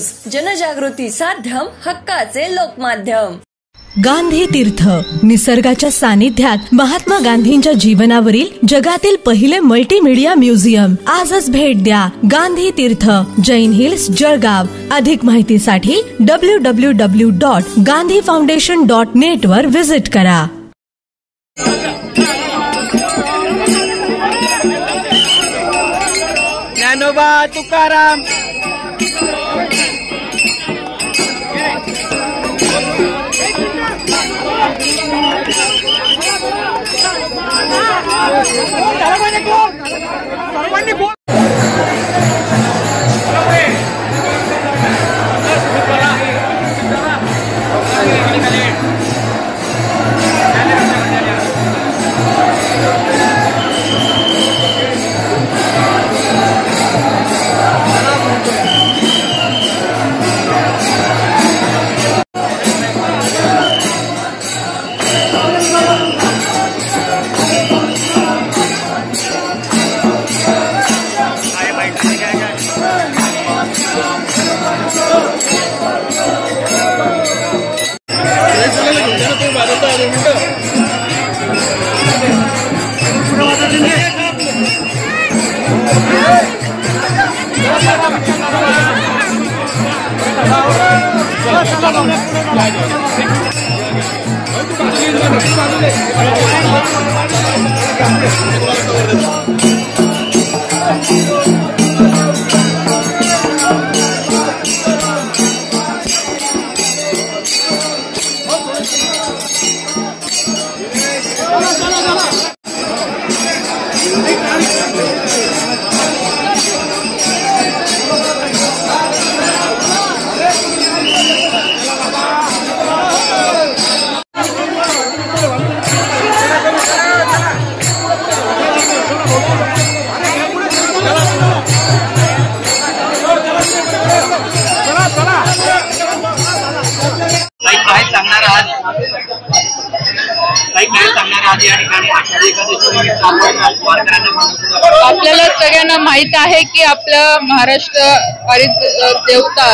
News, जनजागृती साध्यम, हक्काचे लोकमाध्यम। गांधी तीर्थ, निसर्गाच्या सानिध्यात महात्मा गांधींच्या जीवनावरील जगातील पहिले मल्टीमीडिया म्युझियम। आजच भेट द्या गांधी तीर्थ, जैन हिल्स, जळगाव। अधिक माहितीसाठी www.gandhifoundation.net वर विजिट करा। ज्ञानोबा तुकाराम आपल्याला सगळ्यांना माहित आहे की आपलं महाराष्ट्र हरित देवता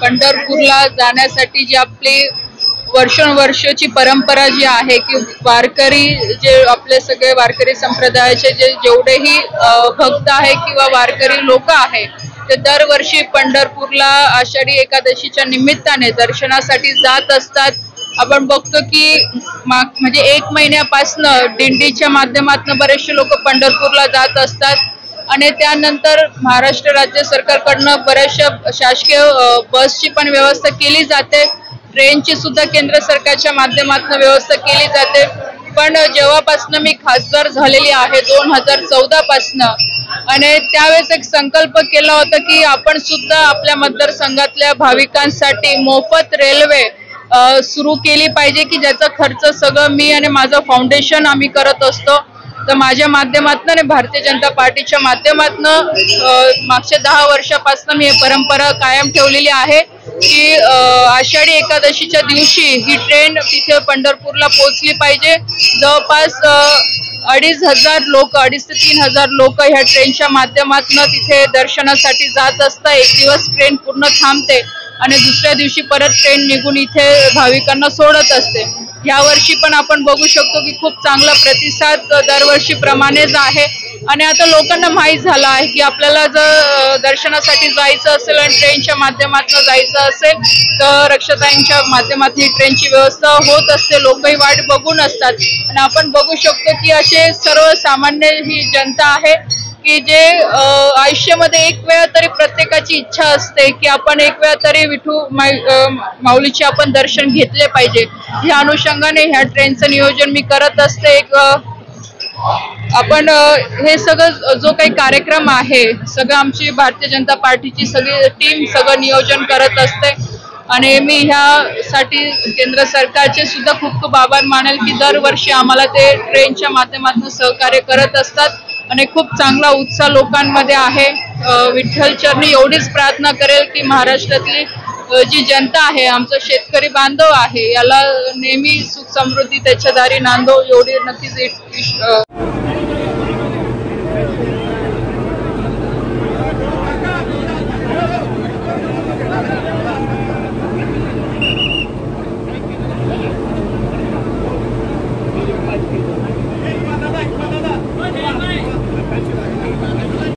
पंढरपूरला जाण्यासाठी जी आपली वर्षानुवर्षाची परंपरा जी आहे की वारकरी जे आपले सगळे वारकरी संप्रदायाचे जेवढेही भक्त आहे किंवा वारकरी लोक आहे ते दरवर्षी पंढरपूरला आषाढी एकादशीच्या निमित्ताने दर्शनासाठी जात असतात। आपण बघतो की म्हणजे 1 महिन्यापासून दिंडीच्या माध्यमातून बरेचसे लोक पंढरपूरला जात असतात आणि त्यानंतर महाराष्ट्र राज्य सरकारकडनं बऱ्याचशा शासकीय बसची पण व्यवस्था केली जाते, ट्रेनची सुद्धा केंद्र सरकारच्या माध्यमातून व्यवस्था केली जाते। पण जेव्हापासून मी खासदार झालेली आहे 2014 पासून आणि त्यावेळेस एक संकल्प केला होता की आपण सुद्धा आपल्या मतदारसंघातल्या भाविकांसाठी मोफत रेल्वे सुरू केली पाहिजे की ज्याचा खर्च सगळं मी आणि माझं फाउंडेशन आम्ही करत असतो। तर माझ्या माध्यमातून आणि भारतीय जनता पार्टीच्या माध्यमातून मागच्या 10 वर्षापासून मी ही परंपरा कायम ठेवलेली आहे की आषाढी एकादशीच्या दिवशी ही ट्रेन तिथे पंढरपूरला पोहोचली पाहिजे। जवळपास 2,500 लोक 2,500 ते 3,000 लोक ह्या ट्रेनच्या माध्यमातून तिथे दर्शनासाठी जात असतात। एक दिवस ट्रेन पूर्ण थांबते आणि दुसऱ्या दिवशी परत ट्रेन निघून इथे भाविकांना सोडत असते। यावर्षी पण आपण बघू शकतो की खूप चांगला प्रतिसाद दरवर्षीप्रमाणेच आहे आणि आता लोकांना माहीत झालं आहे की आपल्याला जर दर्शनासाठी जायचं असेल आणि ट्रेनच्या माध्यमातून जायचं असेल तर रक्षाताईंच्या माध्यमातून ही ट्रेनची व्यवस्था होत असते। लोकही वाट बघून असतात आणि आपण बघू शकतो की असे सर्वसामान्य ही जनता आहे की जे आयुष्यामध्ये एक वेळा तरी प्रत्येकाची इच्छा असते की आपण एक वेळा तरी विठू माऊलीचे आपण दर्शन घेतले पाहिजे। या अनुषंगाने ह्या ट्रेनचं नियोजन मी करत असते। आपण हे सगळं जो काही कार्यक्रम आहे सगळं आमची भारतीय जनता पार्टीची सगळी टीम सगळं नियोजन करत असते आणि मी ह्यासाठी केंद्र सरकारचे सुद्धा खूप खूप आभार मानेल की दरवर्षी आम्हाला ते ट्रेनच्या माध्यमातून सहकार्य करत असतात आणि खूप चांगला उत्साह लोकांमध्ये आहे। विठ्ठल चरणी एवढीच प्रार्थना करेल की महाराष्ट्रातली जी जनता आहे, आमचा शेतकरी बांधव आहे, याला नेहमी सुख समृद्धी त्याच्या दारी नांदो एवढी नक्कीच